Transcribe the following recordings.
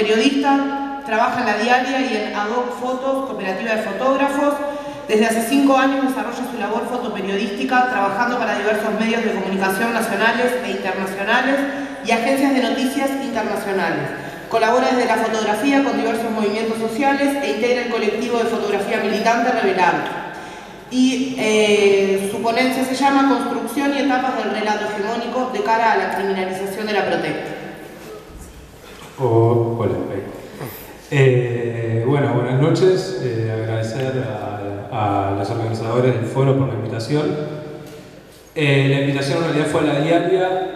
fotoperiodista, trabaja en La Diaria y en Ad Hoc Fotos, cooperativa de fotógrafos. Desde hace 5 años desarrolla su labor fotoperiodística, trabajando para diversos medios de comunicación nacionales e internacionales y agencias de noticias internacionales. Colabora desde la fotografía con diversos movimientos sociales e integra el colectivo de fotografía militante Revelar. Y su ponencia se llama Construcción y etapas del relato hegemónico de cara a la criminalización de la protesta. Hola. Bueno, buenas noches. Agradecer a los organizadores del foro por la invitación. La invitación en realidad fue a La Diaria.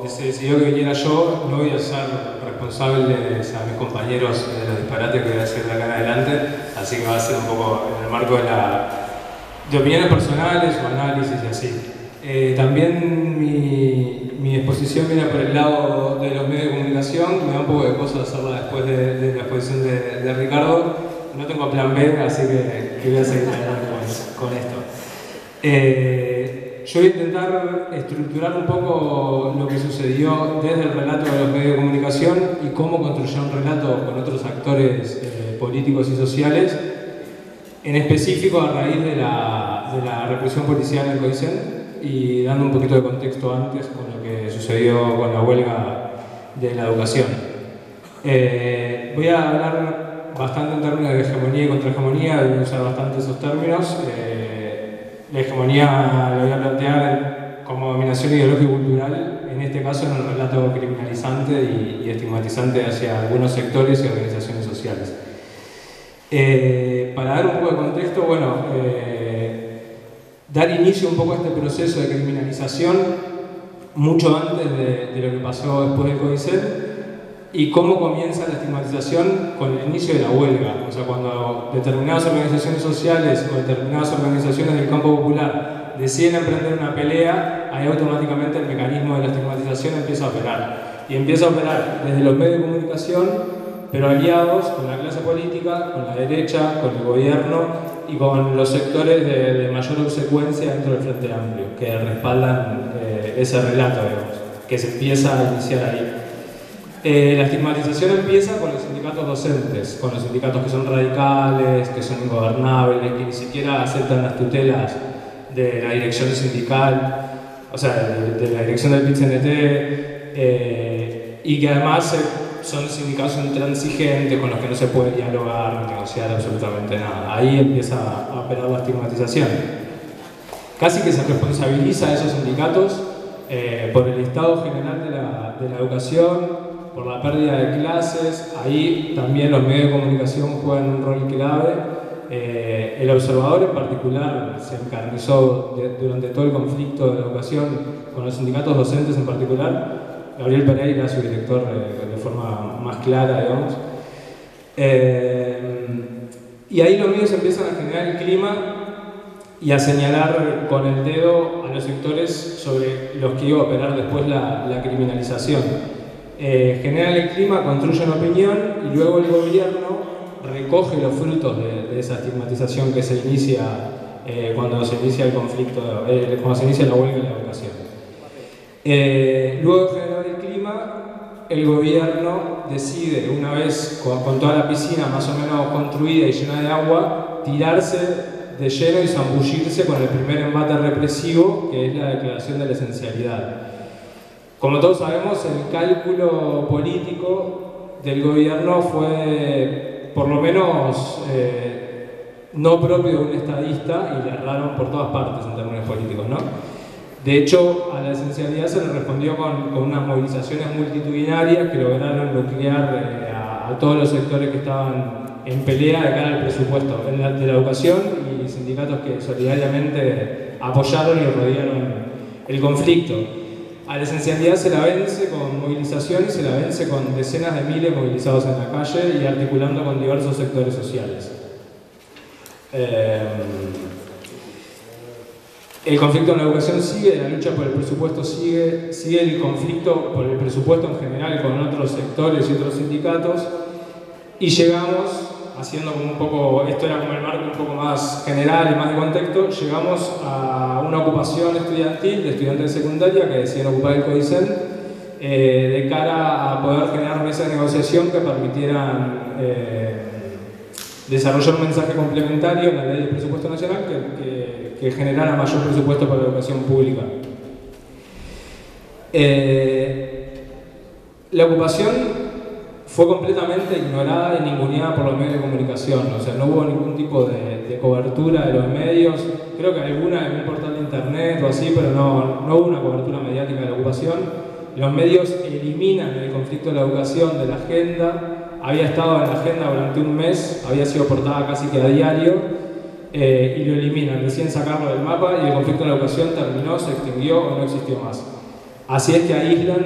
Se decidió que viniera yo. No voy a ser responsables a mis compañeros de los disparates que voy a hacer de acá en adelante, así que va a ser un poco en el marco de opiniones personales o análisis y así. También mi exposición viene por el lado de los medios de comunicación. Me da un poco de cosa hacerla después de la exposición de Ricardo. No tengo plan B, así que voy a seguir adelante con esto. Yo voy a intentar estructurar un poco lo que sucedió desde el relato de los medios de comunicación y cómo construyó un relato con otros actores políticos y sociales, en específico a raíz de la represión policial en el CODICEN, y dando un poquito de contexto antes con lo que sucedió con la huelga de la educación. Voy a hablar bastante en términos de hegemonía y contrahegemonía, voy a usar bastante esos términos. La hegemonía la voy a plantear como dominación ideológica y cultural, en este caso en el relato criminalizante y estigmatizante hacia algunos sectores y organizaciones sociales. Para dar un poco de contexto, bueno, dar inicio un poco a este proceso de criminalización mucho antes de lo que pasó después del CODICEN, y cómo comienza la estigmatización con el inicio de la huelga. O sea, cuando determinadas organizaciones sociales o determinadas organizaciones del campo popular deciden emprender una pelea, ahí automáticamente el mecanismo de la estigmatización empieza a operar. Y empieza a operar desde los medios de comunicación, pero aliados con la clase política, con la derecha, con el gobierno y con los sectores de mayor obsecuencia dentro del Frente Amplio, que respaldan ese relato, digamos, que se empieza a iniciar ahí. La estigmatización empieza con los sindicatos docentes, con los sindicatos que son radicales, que son ingobernables, que ni siquiera aceptan las tutelas de la dirección sindical, o sea, de la dirección del PIT-CNT, y que además son sindicatos intransigentes con los que no se puede dialogar, negociar absolutamente nada. Ahí empieza a operar la estigmatización. Casi que se responsabiliza a esos sindicatos por el estado general de la educación, por la pérdida de clases. Ahí también los medios de comunicación juegan un rol clave. El Observador en particular se encarnizó durante todo el conflicto de la educación con los sindicatos docentes en particular. Gabriel Pereira, su director, de forma más clara, digamos. Y ahí los medios empiezan a generar el clima y a señalar con el dedo a los sectores sobre los que iba a operar después la criminalización. Generan el clima, construyen opinión y luego el gobierno recoge los frutos de esa estigmatización que se inicia cuando se inicia el conflicto, cuando se inicia la huelga de la educación. Luego de generar el clima, el gobierno decide, una vez con toda la piscina más o menos construida y llena de agua, tirarse de lleno y zambullirse con el primer embate represivo, que es la declaración de la esencialidad. Como todos sabemos, el cálculo político del gobierno fue, por lo menos, no propio de un estadista, y le erraron por todas partes en términos políticos, ¿no? De hecho, a la esencialidad se le respondió con unas movilizaciones multitudinarias que lograron nuclear a todos los sectores que estaban en pelea de cara al presupuesto de la educación, y sindicatos que solidariamente apoyaron y rodearon el conflicto. A la esencialidad se la vence con movilizaciones, se la vence con decenas de miles movilizados en la calle y articulando con diversos sectores sociales. El conflicto en la educación sigue, la lucha por el presupuesto sigue el conflicto por el presupuesto en general con otros sectores y otros sindicatos, y llegamos, haciendo como un poco, esto era como el marco un poco más general y más de contexto, llegamos a una ocupación estudiantil de estudiantes de secundaria que deciden ocupar el CODICEN de cara a poder generar mesas de negociación que permitieran desarrollar un mensaje complementario en la ley del presupuesto nacional que generara mayor presupuesto para la educación pública. La ocupación fue completamente ignorada y ninguneada por los medios de comunicación, o sea, no hubo ningún tipo de cobertura de los medios, creo que alguna en un portal de internet o así, pero no hubo una cobertura mediática de la ocupación. Los medios eliminan el conflicto de la educación de la agenda, había estado en la agenda durante un mes, había sido portada casi que a diario, y lo eliminan, deciden sacarlo del mapa y el conflicto de la educación terminó, se extinguió o no existió más. Así es que aíslan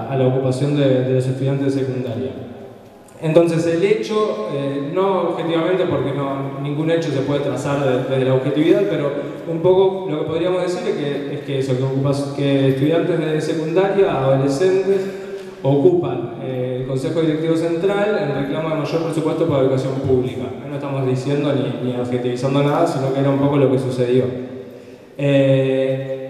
a la ocupación de los estudiantes de secundaria. Entonces el hecho, no objetivamente porque ningún hecho se puede trazar desde la objetividad, pero un poco lo que podríamos decir es que estudiantes de secundaria, adolescentes, ocupan el Consejo Directivo Central en reclamo de mayor presupuesto para la educación pública. No estamos diciendo ni objetivizando nada, sino que era un poco lo que sucedió.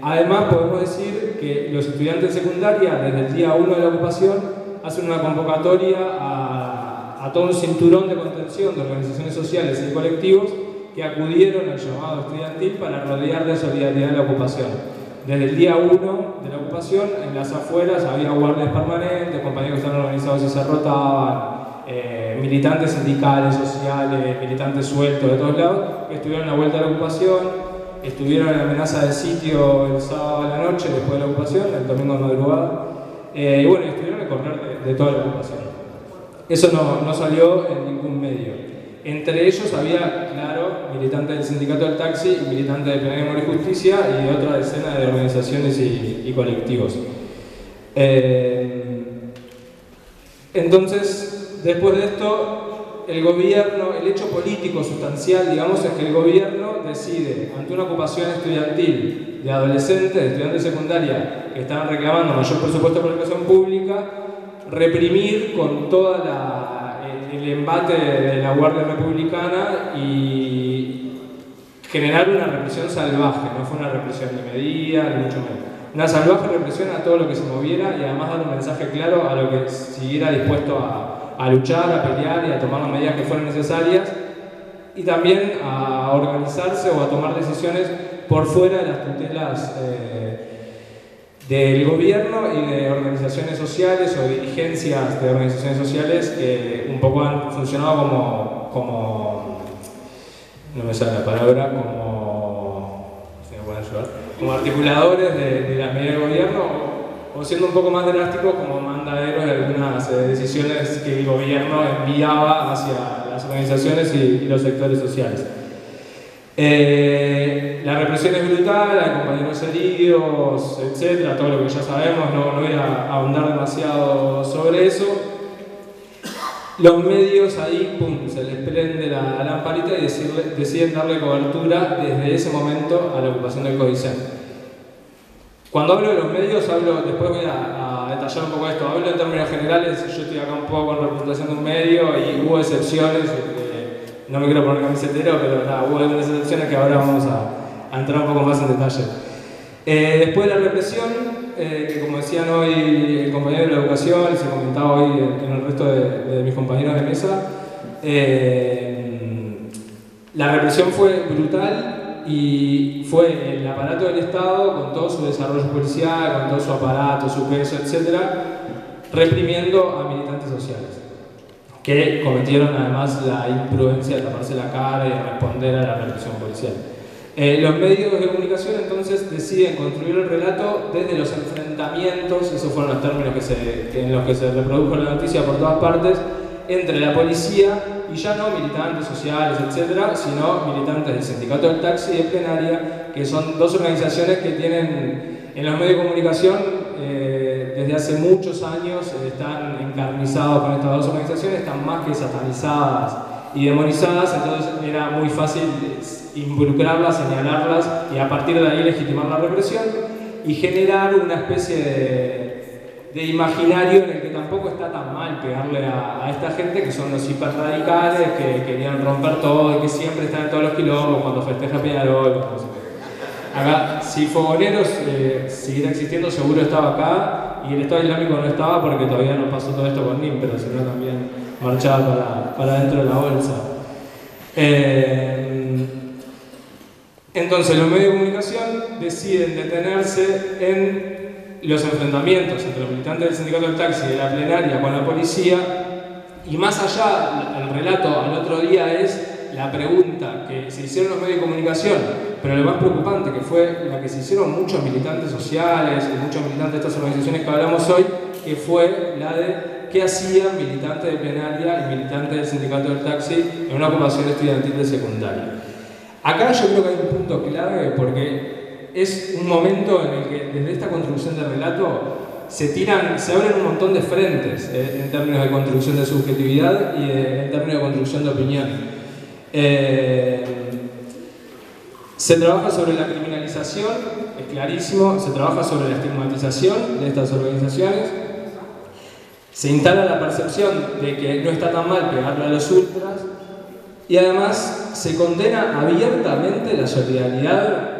Además podemos decir que los estudiantes de secundaria desde el día 1 de la ocupación hacen una convocatoria a todo un cinturón de contención de organizaciones sociales y colectivos que acudieron al llamado estudiantil para rodear de solidaridad la ocupación. Desde el día 1 de la ocupación, en las afueras había guardias permanentes, compañeros que estaban organizados y se rotaban, militantes sindicales, sociales, militantes sueltos de todos lados, que estuvieron a la vuelta de la ocupación. Estuvieron en amenaza de sitio el sábado a la noche después de la ocupación, el domingo de madrugada, y bueno, estuvieron a correr de toda la ocupación. Eso no salió en ningún medio. Entre ellos había, claro, militantes del sindicato del taxi y militantes de Plenaria Amor y Justicia y de otra decena de organizaciones y colectivos. Entonces, después de esto, el gobierno, el hecho político sustancial, digamos, es que el gobierno decide, ante una ocupación estudiantil de adolescentes, de estudiantes de secundaria que estaban reclamando mayor presupuesto para la educación pública, reprimir con todo el embate de la Guardia Republicana y generar una represión salvaje. No fue una represión ni medida, ni mucho menos. Una salvaje represión a todo lo que se moviera y además dar un mensaje claro a lo que siguiera dispuesto a luchar, a pelear y a tomar las medidas que fueran necesarias y también a organizarse o a tomar decisiones por fuera de las tutelas del gobierno y de organizaciones sociales o dirigencias de organizaciones sociales que un poco han funcionado como no me sale la palabra, como articuladores de las medidas del gobierno o siendo un poco más drásticos como mandaderos de algunas decisiones que el gobierno enviaba hacia las organizaciones y los sectores sociales. La represión es brutal, hay compañeros heridos, etcétera, todo lo que ya sabemos, no voy a ahondar demasiado sobre eso. Los medios ahí, pum, se les prende la lamparita y deciden darle cobertura desde ese momento a la ocupación del Codicen. Cuando hablo de los medios, después voy a detallar un poco esto, hablo en términos generales, yo estoy acá un poco con representación de un medio y hubo excepciones, no me quiero poner camisetero, pero nada, hubo algunas excepciones que ahora vamos a entrar un poco más en detalle. Después de la represión, que como decían hoy el compañero de la educación y se comentaba hoy en el resto de mis compañeros de mesa, la represión fue brutal y fue el aparato del Estado con todo su desarrollo policial, con todo su aparato, su peso, etc., reprimiendo a militantes sociales que cometieron además la imprudencia de taparse la cara y de responder a la represión policial. Los medios de comunicación entonces deciden construir el relato desde los enfrentamientos, esos fueron los términos en los que se reprodujo la noticia por todas partes, entre la policía y ya no militantes sociales, etcétera, sino militantes del sindicato del taxi y de Plenaria, que son dos organizaciones que tienen en los medios de comunicación desde hace muchos años, están encarnizados con estas dos organizaciones, están más que satanizadas y demonizadas, entonces era muy fácil involucrarlas, señalarlas y a partir de ahí legitimar la represión y generar una especie de imaginario en el que tampoco está tan mal pegarle a esta gente que son los hiperradicales, que querían romper todo y que siempre están en todos los quilombos cuando festeja Peñarol. Acá, si Fogoneros siguiera existiendo, seguro estaba acá y el Estado Islámico no estaba porque todavía no pasó todo esto con NIM, pero si no también marchaba para dentro de la bolsa. Entonces los medios de comunicación deciden detenerse en los enfrentamientos entre los militantes del sindicato del taxi y de la plenaria con la policía, y más allá, el relato al otro día es la pregunta que se hicieron los medios de comunicación, pero lo más preocupante que fue la que se hicieron muchos militantes sociales y muchos militantes de estas organizaciones que hablamos hoy, que fue la de qué hacían militantes de plenaria y militantes del sindicato del taxi en una ocupación estudiantil de secundaria. Acá yo creo que hay un punto clave porque es un momento en el que desde esta construcción de relato se abren un montón de frentes en términos de construcción de subjetividad y en términos de construcción de opinión. Se trabaja sobre la criminalización, es clarísimo, se trabaja sobre la estigmatización de estas organizaciones, se instala la percepción de que no está tan mal pegarle a los ultras y además se condena abiertamente la solidaridad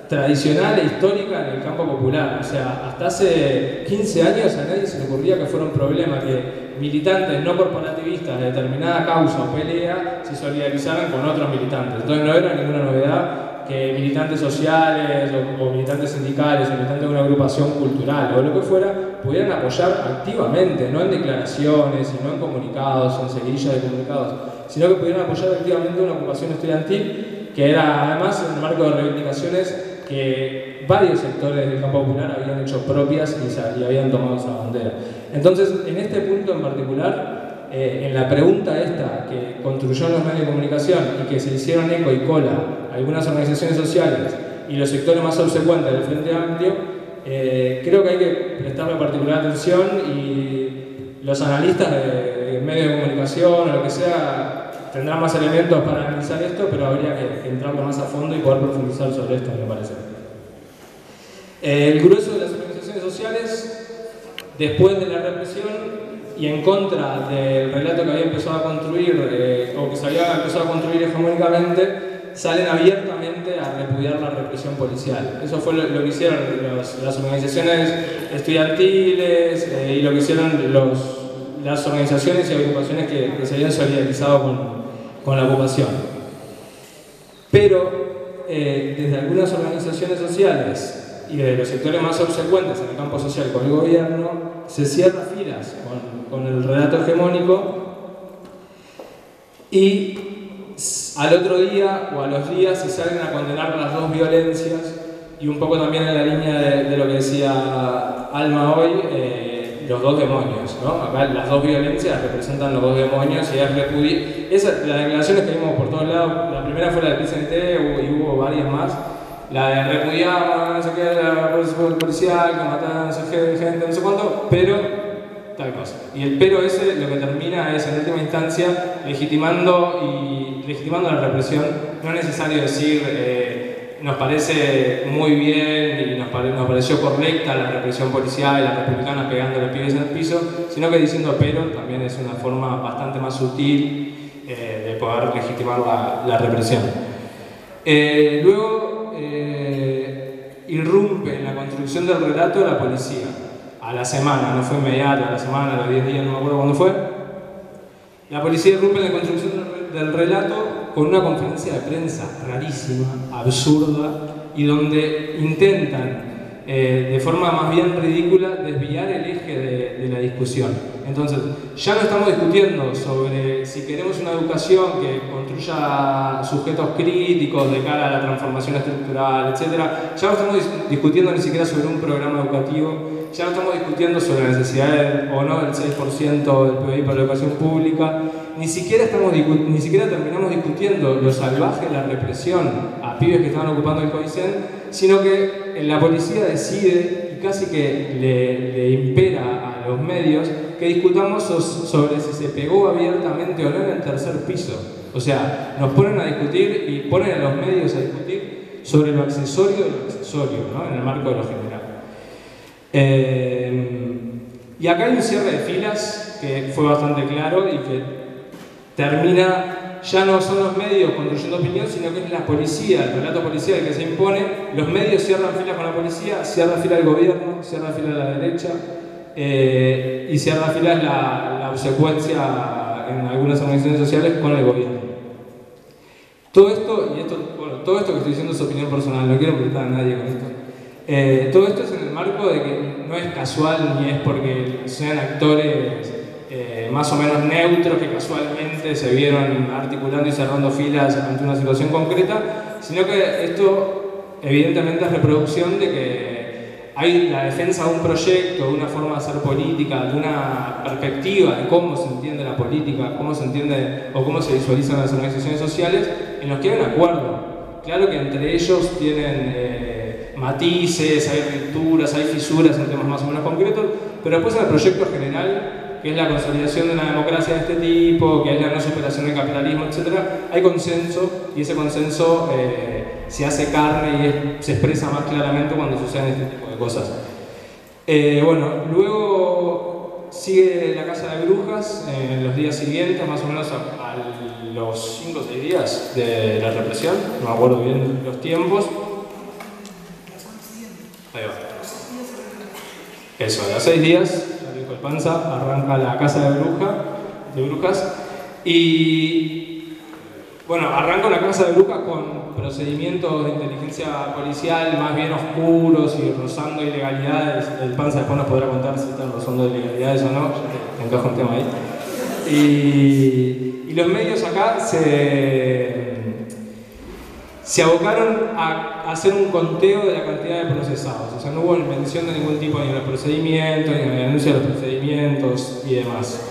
tradicional e histórica en el campo popular. O sea, hasta hace 15 años a nadie se le ocurría que fuera un problema que militantes no corporativistas de determinada causa o pelea se solidarizaran con otros militantes. Entonces no era ninguna novedad que militantes sociales o militantes sindicales o militantes de una agrupación cultural o lo que fuera pudieran apoyar activamente, no en declaraciones y no en comunicados, en seguidillas de comunicados, sino que pudieran apoyar activamente una ocupación estudiantil que era además en el marco de reivindicaciones que varios sectores del campo popular habían hecho propias y habían tomado esa bandera. Entonces, en este punto en particular, en la pregunta esta que construyeron los medios de comunicación y que se hicieron eco y cola algunas organizaciones sociales y los sectores más subsecuentes del Frente Amplio, creo que hay que prestarle particular atención y los analistas de medios de comunicación o lo que sea tendrán más elementos para analizar esto, pero habría que entrarlo más a fondo y poder profundizar sobre esto, me parece. El grueso de las organizaciones sociales, después de la represión y en contra del relato que había empezado a construir, o que se había empezado a construir hegemónicamente, salen abiertamente a repudiar la represión policial. Eso fue lo que hicieron las organizaciones estudiantiles y lo que hicieron las organizaciones y agrupaciones que se habían solidarizado con la ocupación. Pero desde algunas organizaciones sociales y de los sectores más subsecuentes en el campo social con el gobierno, se cierran filas con el relato hegemónico y al otro día o a los días se salen a condenar las dos violencias y un poco también en la línea de lo que decía Alma hoy, los dos demonios, ¿no? Acá las dos violencias representan los dos demonios y las declaraciones que vimos por todos lados, la primera fue la del PCNT y hubo varias más, la de repudiar, no sé qué, la policial, que mataron, no sé qué, gente, no sé cuánto, pero tal cosa. Y el pero ese lo que termina es en última instancia legitimando la represión. No es necesario decir nos parece muy bien y nos pareció correcta la represión policial y la republicana pegando a los pibes en el piso, sino que diciendo pero también es una forma bastante más sutil de poder legitimar la represión. Luego irrumpe en la construcción del relato la policía. A la semana, no fue inmediato, a la semana, a los 10 días, no me acuerdo cuándo fue. La policía irrumpe en la construcción del relato con una conferencia de prensa rarísima, absurda, y donde intentan, de forma más bien ridícula, desviar el eje de la discusión. Entonces, ya no estamos discutiendo sobre si queremos una educación que construya sujetos críticos de cara a la transformación estructural, etc. Ya no estamos discutiendo ni siquiera sobre un programa educativo. Ya no estamos discutiendo sobre la necesidad o no del 6% del PBI para la educación pública, ni siquiera terminamos discutiendo lo salvaje de la represión a pibes que estaban ocupando el COICEN, sino que la policía decide y casi que le impera a los medios que discutamos sobre si se pegó abiertamente o no en el tercer piso. O sea, nos ponen a discutir y ponen a los medios a discutir sobre lo accesorio de lo accesorio, ¿no? En el marco de lo general. Y acá hay un cierre de filas que fue bastante claro y que termina, ya no son los medios construyendo opinión, sino que es la policía, el relato policial que se impone. Los medios cierran filas con la policía, cierra fila el gobierno, cierra fila la derecha, y cierra filas la obsecuencia en algunas organizaciones sociales con el gobierno. Todo esto que estoy diciendo es opinión personal, no quiero molestar a nadie con esto. Todo esto es en el marco de que no es casual ni es porque sean actores más o menos neutros que casualmente se vieron articulando y cerrando filas ante una situación concreta, sino que esto evidentemente es reproducción de que hay la defensa de un proyecto, de una forma de hacer política, de una perspectiva de cómo se entiende la política, cómo se entiende o cómo se visualizan las organizaciones sociales, en los que hay un acuerdo. Claro que entre ellos tienen matices, hay rupturas, hay fisuras en temas más o menos concretos, pero después en el proyecto general, que es la consolidación de una democracia de este tipo, que es la no superación del capitalismo, etc., hay consenso, y ese consenso se hace carne y se expresa más claramente cuando suceden este tipo de cosas. Bueno, luego sigue la Casa de Brujas en los días siguientes, más o menos a los 5 o 6 días de la represión, no me acuerdo bien los tiempos. Ahí va. Eso, a los 6 días, ya dijo el Panza, arranca la Casa de Brujas, y bueno, arranca una Casa de Brujas con procedimientos de inteligencia policial más bien oscuros y rozando ilegalidades. El Panza después nos podrá contar si están rozando ilegalidades o no, ya te encajo un tema ahí. Y los medios acá se abocaron a hacer un conteo de la cantidad de procesados. O sea, no hubo mención de ningún tipo ni de los procedimientos, ni de anuncio de los procedimientos y demás.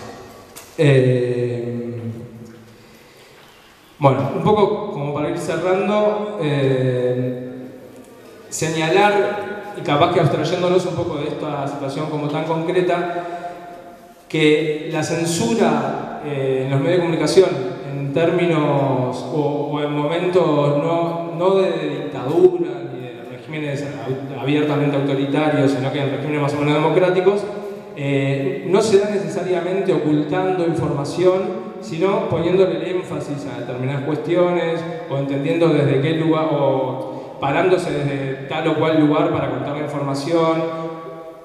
Bueno, un poco como para ir cerrando, señalar, y capaz que abstrayéndonos un poco de esta situación como tan concreta, que la censura en los medios de comunicación, en términos o en momentos no de dictadura ni de regímenes abiertamente autoritarios, sino que en regímenes más o menos democráticos, no se da necesariamente ocultando información, sino poniéndole el énfasis a determinadas cuestiones o entendiendo desde qué lugar o parándose desde tal o cual lugar para contar la información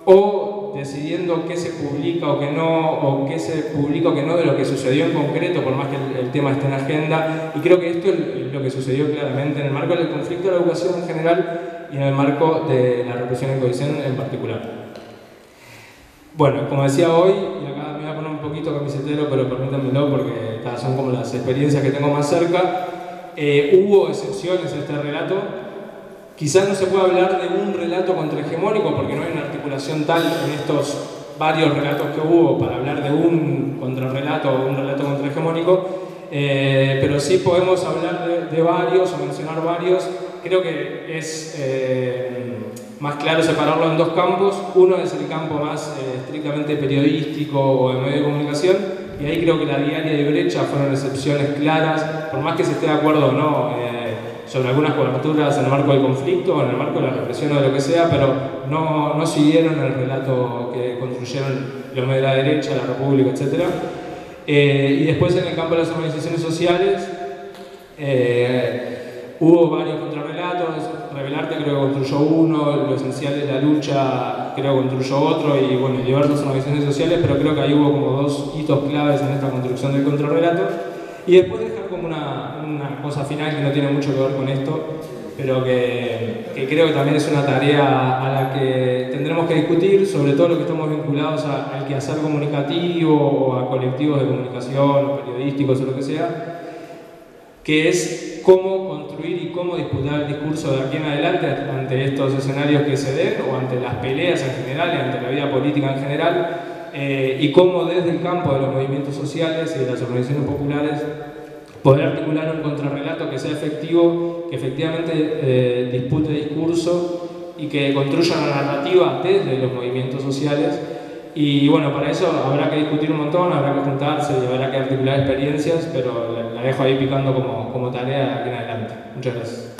o decidiendo qué se publica o qué no, o qué se publica o qué no de lo que sucedió en concreto, por más que el tema esté en agenda. Y creo que esto es lo que sucedió claramente en el marco del conflicto de la educación en general y en el marco de la represión en cohesión en particular. Bueno, como decía hoy, y acá me voy a poner un poquito camisetero, pero permítanmelo porque son como las experiencias que tengo más cerca, hubo excepciones a este relato. Quizás no se puede hablar de un relato contrahegemónico porque no hay una articulación tal en estos varios relatos que hubo para hablar de un contrarrelato o un relato contrahegemónico, pero sí podemos hablar de varios o mencionar varios. Creo que es más claro separarlo en dos campos. Uno es el campo más estrictamente periodístico o de medio de comunicación, y ahí creo que la Diaria y Brecha fueron excepciones claras, por más que se esté de acuerdo o no sobre algunas coberturas en el marco del conflicto o en el marco de la represión o de lo que sea, pero no siguieron el relato que construyeron los medios de la derecha, la República, etc. Y después en el campo de las organizaciones sociales hubo varios contrarrelatos. Revelarte creo que construyó uno, Lo Esencial de la Lucha creo que construyó otro, y bueno, diversas organizaciones sociales, pero creo que ahí hubo como dos hitos claves en esta construcción del contrarrelato. Y después dejar como una cosa final que no tiene mucho que ver con esto, pero que creo que también es una tarea a la que tendremos que discutir, sobre todo lo que estamos vinculados al quehacer comunicativo o a colectivos de comunicación o periodísticos o lo que sea, que es cómo construir y cómo disputar el discurso de aquí en adelante ante estos escenarios que se den o ante las peleas en general y ante la vida política en general, y cómo desde el campo de los movimientos sociales y de las organizaciones populares poder articular un contrarrelato que sea efectivo, que efectivamente dispute discurso y que construya una narrativa desde los movimientos sociales. Y bueno, para eso habrá que discutir un montón, habrá que juntarse y habrá que articular experiencias, pero la dejo ahí picando como tarea de aquí en adelante. Muchas gracias.